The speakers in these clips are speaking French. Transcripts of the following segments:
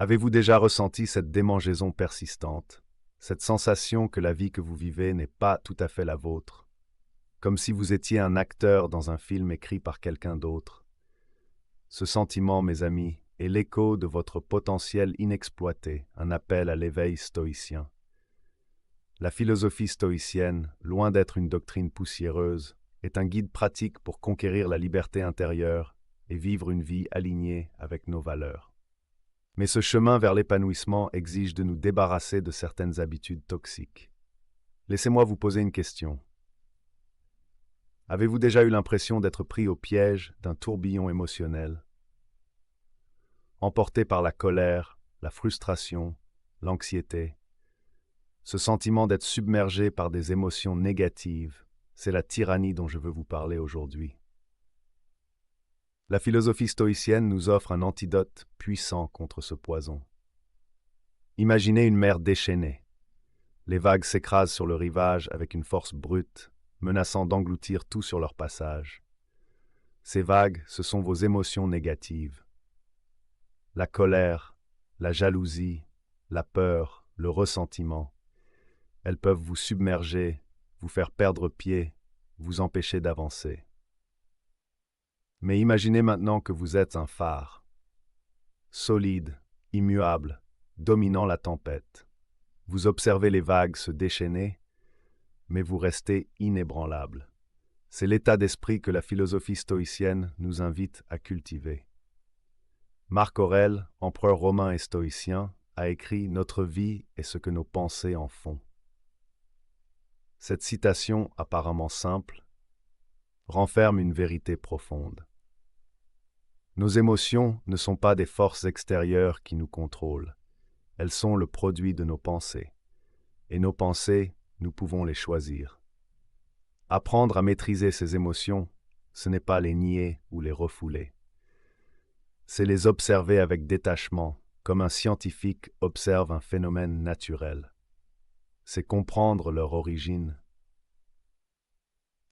Avez-vous déjà ressenti cette démangeaison persistante, cette sensation que la vie que vous vivez n'est pas tout à fait la vôtre, comme si vous étiez un acteur dans un film écrit par quelqu'un d'autre? Ce sentiment, mes amis, est l'écho de votre potentiel inexploité, un appel à l'éveil stoïcien. La philosophie stoïcienne, loin d'être une doctrine poussiéreuse, est un guide pratique pour conquérir la liberté intérieure et vivre une vie alignée avec nos valeurs. Mais ce chemin vers l'épanouissement exige de nous débarrasser de certaines habitudes toxiques. Laissez-moi vous poser une question. Avez-vous déjà eu l'impression d'être pris au piège d'un tourbillon émotionnel, emporté par la colère, la frustration, l'anxiété? Ce sentiment d'être submergé par des émotions négatives, c'est la tyrannie dont je veux vous parler aujourd'hui. La philosophie stoïcienne nous offre un antidote puissant contre ce poison. Imaginez une mer déchaînée. Les vagues s'écrasent sur le rivage avec une force brute, menaçant d'engloutir tout sur leur passage. Ces vagues, ce sont vos émotions négatives. La colère, la jalousie, la peur, le ressentiment. Elles peuvent vous submerger, vous faire perdre pied, vous empêcher d'avancer. Mais imaginez maintenant que vous êtes un phare, solide, immuable, dominant la tempête. Vous observez les vagues se déchaîner, mais vous restez inébranlable. C'est l'état d'esprit que la philosophie stoïcienne nous invite à cultiver. Marc Aurèle, empereur romain et stoïcien, a écrit « Notre vie est ce que nos pensées en font ». Cette citation, apparemment simple, renferme une vérité profonde. Nos émotions ne sont pas des forces extérieures qui nous contrôlent. Elles sont le produit de nos pensées. Et nos pensées, nous pouvons les choisir. Apprendre à maîtriser ces émotions, ce n'est pas les nier ou les refouler. C'est les observer avec détachement, comme un scientifique observe un phénomène naturel. C'est comprendre leur origine,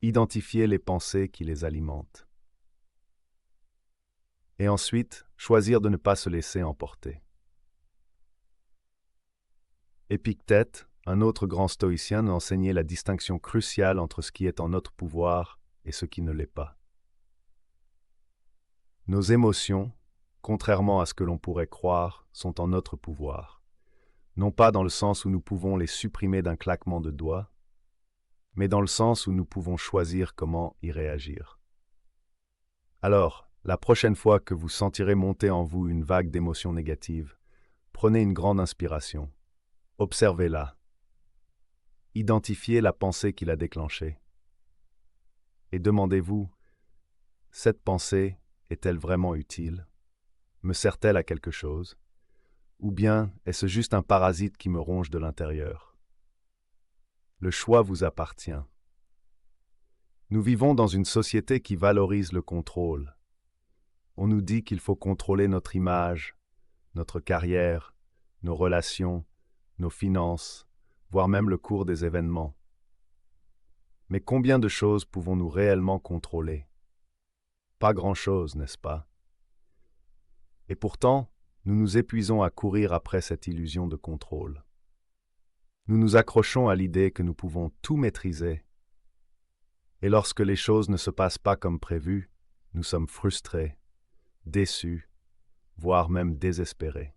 identifier les pensées qui les alimentent. Et ensuite, choisir de ne pas se laisser emporter. Épictète, un autre grand stoïcien, enseignait la distinction cruciale entre ce qui est en notre pouvoir et ce qui ne l'est pas. Nos émotions, contrairement à ce que l'on pourrait croire, sont en notre pouvoir. Non pas dans le sens où nous pouvons les supprimer d'un claquement de doigts, mais dans le sens où nous pouvons choisir comment y réagir. Alors, la prochaine fois que vous sentirez monter en vous une vague d'émotions négatives, prenez une grande inspiration. Observez-la. Identifiez la pensée qui l'a déclenchée. Et demandez-vous, cette pensée est-elle vraiment utile? Me sert-elle à quelque chose? Ou bien est-ce juste un parasite qui me ronge de l'intérieur? Le choix vous appartient. Nous vivons dans une société qui valorise le contrôle. On nous dit qu'il faut contrôler notre image, notre carrière, nos relations, nos finances, voire même le cours des événements. Mais combien de choses pouvons-nous réellement contrôler? Pas grand-chose, n'est-ce pas? Et pourtant, nous nous épuisons à courir après cette illusion de contrôle. Nous nous accrochons à l'idée que nous pouvons tout maîtriser. Et lorsque les choses ne se passent pas comme prévu, nous sommes frustrés, déçus, voire même désespérés.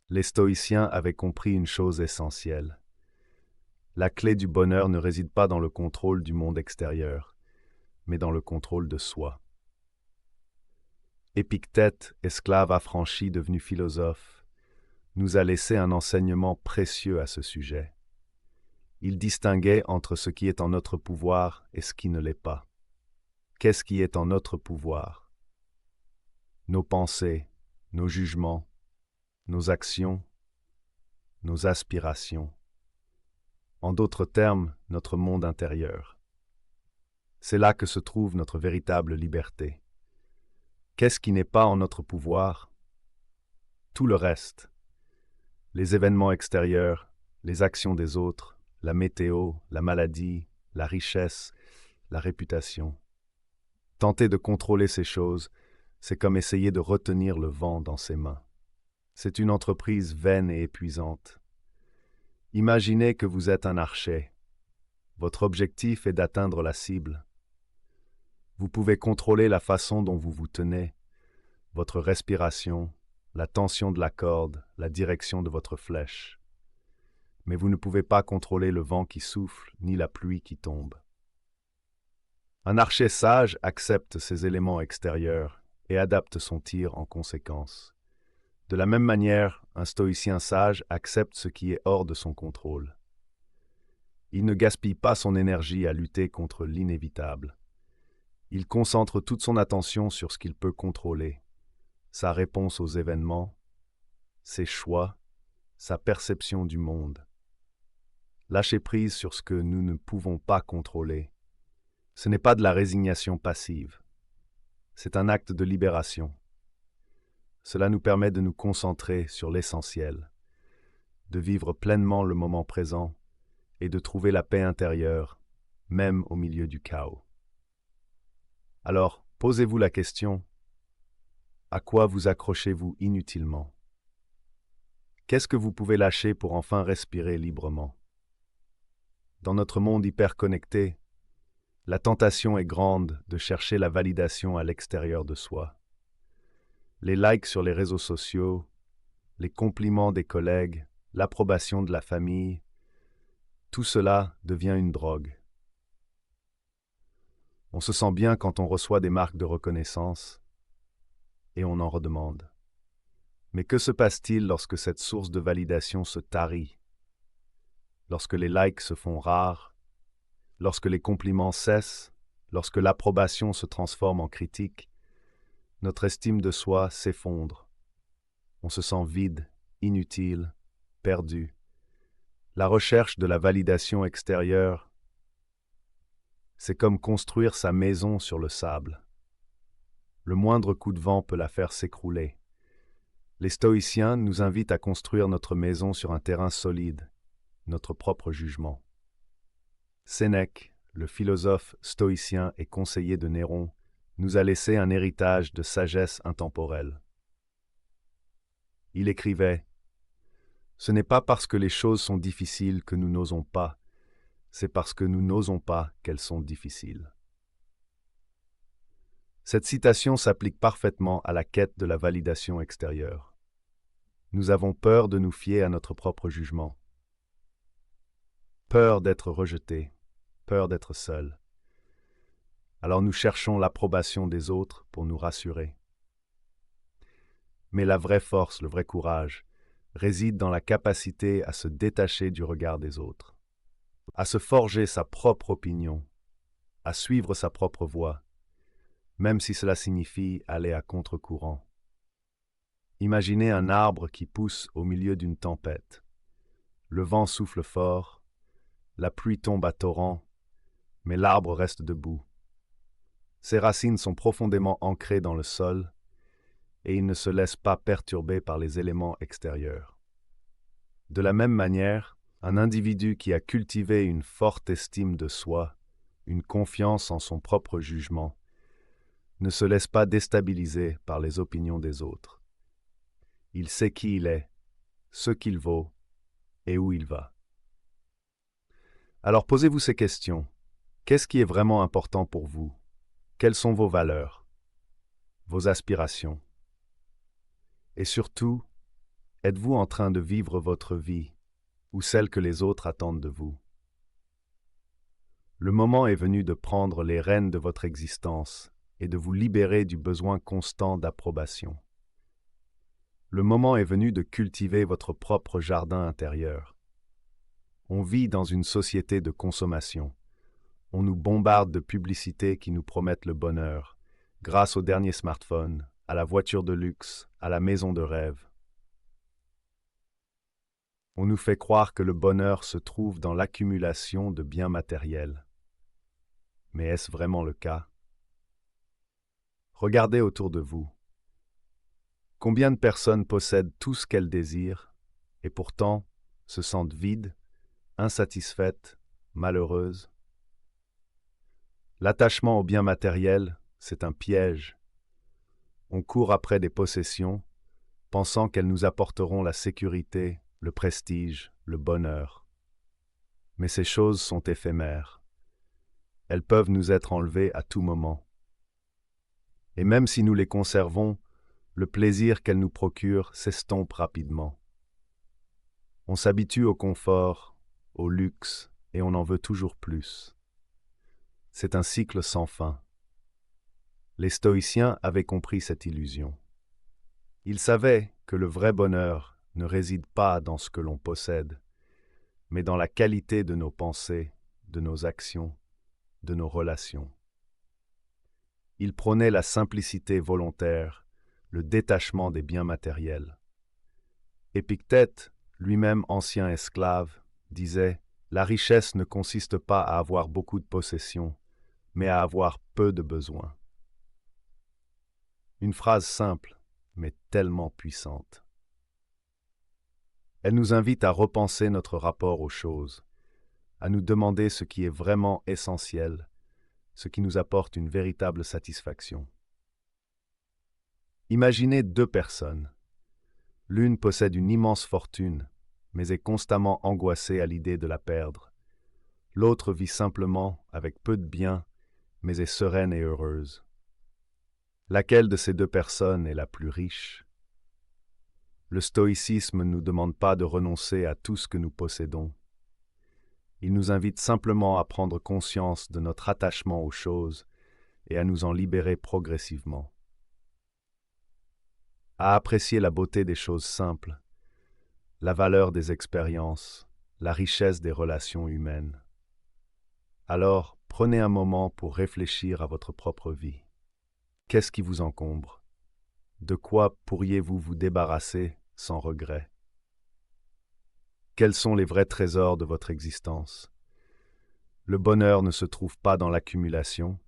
Les stoïciens avaient compris une chose essentielle. La clé du bonheur ne réside pas dans le contrôle du monde extérieur, mais dans le contrôle de soi. Épictète, esclave affranchi devenu philosophe, nous a laissé un enseignement précieux à ce sujet. Il distinguait entre ce qui est en notre pouvoir et ce qui ne l'est pas. Qu'est-ce qui est en notre pouvoir? Nos pensées, nos jugements, nos actions, nos aspirations. En d'autres termes, notre monde intérieur. C'est là que se trouve notre véritable liberté. Qu'est-ce qui n'est pas en notre pouvoir? Tout le reste. Les événements extérieurs, les actions des autres, la météo, la maladie, la richesse, la réputation. Tenter de contrôler ces choses, c'est comme essayer de retenir le vent dans ses mains. C'est une entreprise vaine et épuisante. Imaginez que vous êtes un archer. Votre objectif est d'atteindre la cible. Vous pouvez contrôler la façon dont vous vous tenez, votre respiration, la tension de la corde, la direction de votre flèche. Mais vous ne pouvez pas contrôler le vent qui souffle ni la pluie qui tombe. Un archer sage accepte ces éléments extérieurs et adapte son tir en conséquence. De la même manière, un stoïcien sage accepte ce qui est hors de son contrôle. Il ne gaspille pas son énergie à lutter contre l'inévitable. Il concentre toute son attention sur ce qu'il peut contrôler, sa réponse aux événements, ses choix, sa perception du monde. Lâcher prise sur ce que nous ne pouvons pas contrôler, ce n'est pas de la résignation passive, c'est un acte de libération. Cela nous permet de nous concentrer sur l'essentiel, de vivre pleinement le moment présent et de trouver la paix intérieure, même au milieu du chaos. Alors, posez-vous la question, à quoi vous accrochez-vous inutilement? Qu'est-ce que vous pouvez lâcher pour enfin respirer librement? Dans notre monde hyper connecté, la tentation est grande de chercher la validation à l'extérieur de soi. Les likes sur les réseaux sociaux, les compliments des collègues, l'approbation de la famille, tout cela devient une drogue. On se sent bien quand on reçoit des marques de reconnaissance et on en redemande. Mais que se passe-t-il lorsque cette source de validation se tarit? Lorsque les likes se font rares, lorsque les compliments cessent, lorsque l'approbation se transforme en critique, notre estime de soi s'effondre. On se sent vide, inutile, perdu. La recherche de la validation extérieure, c'est comme construire sa maison sur le sable. Le moindre coup de vent peut la faire s'écrouler. Les stoïciens nous invitent à construire notre maison sur un terrain solide, notre propre jugement. Sénèque, le philosophe stoïcien et conseiller de Néron, nous a laissé un héritage de sagesse intemporelle. Il écrivait « Ce n'est pas parce que les choses sont difficiles que nous n'osons pas, c'est parce que nous n'osons pas qu'elles sont difficiles. » Cette citation s'applique parfaitement à la quête de la validation extérieure. Nous avons peur de nous fier à notre propre jugement. Peur d'être rejetés, peur d'être seuls. Alors nous cherchons l'approbation des autres pour nous rassurer. Mais la vraie force, le vrai courage, réside dans la capacité à se détacher du regard des autres, à se forger sa propre opinion, à suivre sa propre voie, même si cela signifie aller à contre-courant. Imaginez un arbre qui pousse au milieu d'une tempête. Le vent souffle fort, la pluie tombe à torrents, mais l'arbre reste debout. Ses racines sont profondément ancrées dans le sol et il ne se laisse pas perturber par les éléments extérieurs. De la même manière, un individu qui a cultivé une forte estime de soi, une confiance en son propre jugement, ne se laisse pas déstabiliser par les opinions des autres. Il sait qui il est, ce qu'il vaut et où il va. Alors posez-vous ces questions. Qu'est-ce qui est vraiment important pour vous? Quelles sont vos valeurs, vos aspirations? Et surtout, êtes-vous en train de vivre votre vie ou celle que les autres attendent de vous? Le moment est venu de prendre les rênes de votre existence et de vous libérer du besoin constant d'approbation. Le moment est venu de cultiver votre propre jardin intérieur. On vit dans une société de consommation. On nous bombarde de publicités qui nous promettent le bonheur, grâce au dernier smartphone, à la voiture de luxe, à la maison de rêve. On nous fait croire que le bonheur se trouve dans l'accumulation de biens matériels. Mais est-ce vraiment le cas? Regardez autour de vous. Combien de personnes possèdent tout ce qu'elles désirent et pourtant se sentent vides, insatisfaites, malheureuses? L'attachement aux biens matériels, c'est un piège. On court après des possessions, pensant qu'elles nous apporteront la sécurité, le prestige, le bonheur. Mais ces choses sont éphémères. Elles peuvent nous être enlevées à tout moment. Et même si nous les conservons, le plaisir qu'elles nous procurent s'estompe rapidement. On s'habitue au confort, au luxe, et on en veut toujours plus. C'est un cycle sans fin. Les stoïciens avaient compris cette illusion. Ils savaient que le vrai bonheur ne réside pas dans ce que l'on possède, mais dans la qualité de nos pensées, de nos actions, de nos relations. Ils prônaient la simplicité volontaire, le détachement des biens matériels. Épictète, lui-même ancien esclave, disait « La richesse ne consiste pas à avoir beaucoup de possessions, mais à avoir peu de besoins. » Une phrase simple, mais tellement puissante. Elle nous invite à repenser notre rapport aux choses, à nous demander ce qui est vraiment essentiel, ce qui nous apporte une véritable satisfaction. Imaginez deux personnes. L'une possède une immense fortune, mais est constamment angoissée à l'idée de la perdre. L'autre vit simplement, avec peu de biens, mais est sereine et heureuse. Laquelle de ces deux personnes est la plus riche? Le stoïcisme ne nous demande pas de renoncer à tout ce que nous possédons. Il nous invite simplement à prendre conscience de notre attachement aux choses et à nous en libérer progressivement. À apprécier la beauté des choses simples, la valeur des expériences, la richesse des relations humaines. Alors, prenez un moment pour réfléchir à votre propre vie. Qu'est-ce qui vous encombre? De quoi pourriez-vous vous débarrasser sans regret? Quels sont les vrais trésors de votre existence? Le bonheur ne se trouve pas dans l'accumulation,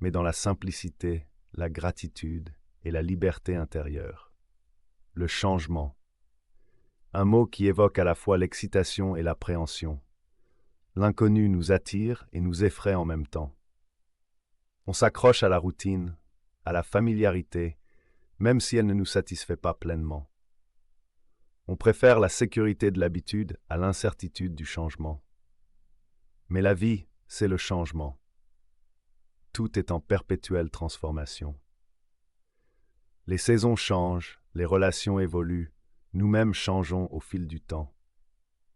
mais dans la simplicité, la gratitude et la liberté intérieure. Le changement. Un mot qui évoque à la fois l'excitation et l'appréhension. L'inconnu nous attire et nous effraie en même temps. On s'accroche à la routine, à la familiarité, même si elle ne nous satisfait pas pleinement. On préfère la sécurité de l'habitude à l'incertitude du changement. Mais la vie, c'est le changement. Tout est en perpétuelle transformation. Les saisons changent, les relations évoluent, nous-mêmes changeons au fil du temps.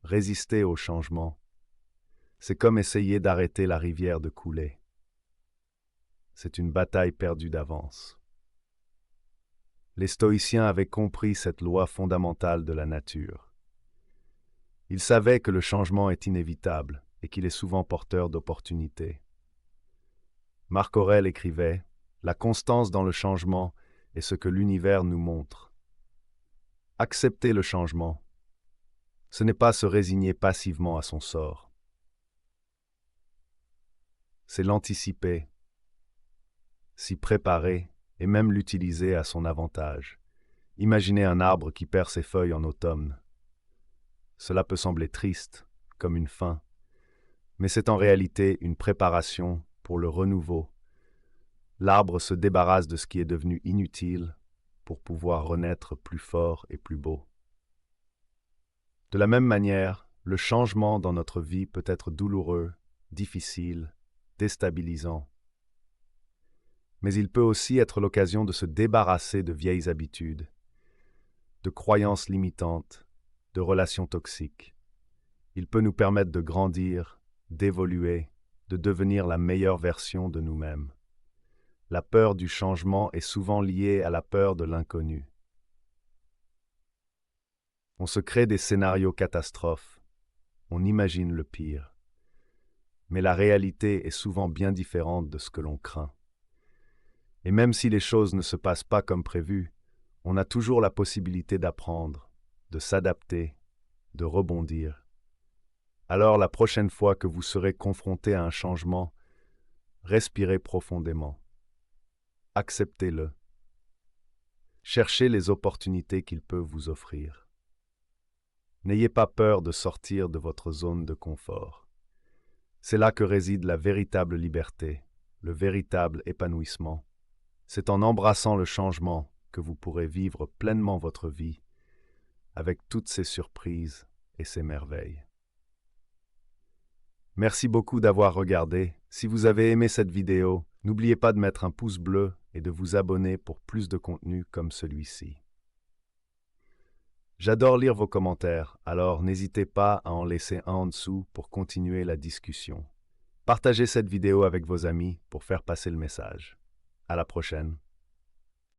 Résister au changement, c'est comme essayer d'arrêter la rivière de couler. C'est une bataille perdue d'avance. Les stoïciens avaient compris cette loi fondamentale de la nature. Ils savaient que le changement est inévitable et qu'il est souvent porteur d'opportunités. Marc Aurèle écrivait « La constance dans le changement est ce que l'univers nous montre. » Accepter le changement, ce n'est pas se résigner passivement à son sort. C'est l'anticiper, s'y préparer et même l'utiliser à son avantage. Imaginez un arbre qui perd ses feuilles en automne. Cela peut sembler triste, comme une fin, mais c'est en réalité une préparation pour le renouveau. L'arbre se débarrasse de ce qui est devenu inutile pour pouvoir renaître plus fort et plus beau. De la même manière, le changement dans notre vie peut être douloureux, difficile, déstabilisant. Mais il peut aussi être l'occasion de se débarrasser de vieilles habitudes, de croyances limitantes, de relations toxiques. Il peut nous permettre de grandir, d'évoluer, de devenir la meilleure version de nous-mêmes. La peur du changement est souvent liée à la peur de l'inconnu. On se crée des scénarios catastrophes, on imagine le pire. Mais la réalité est souvent bien différente de ce que l'on craint. Et même si les choses ne se passent pas comme prévu, on a toujours la possibilité d'apprendre, de s'adapter, de rebondir. Alors la prochaine fois que vous serez confronté à un changement, respirez profondément. Acceptez-le. Cherchez les opportunités qu'il peut vous offrir. N'ayez pas peur de sortir de votre zone de confort. C'est là que réside la véritable liberté, le véritable épanouissement. C'est en embrassant le changement, que vous pourrez vivre pleinement votre vie avec toutes ses surprises et ses merveilles. Merci beaucoup d'avoir regardé. Si vous avez aimé cette vidéo, n'oubliez pas de mettre un pouce bleu et de vous abonner pour plus de contenu comme celui-ci. J'adore lire vos commentaires, alors n'hésitez pas à en laisser un en dessous pour continuer la discussion. Partagez cette vidéo avec vos amis pour faire passer le message. À la prochaine.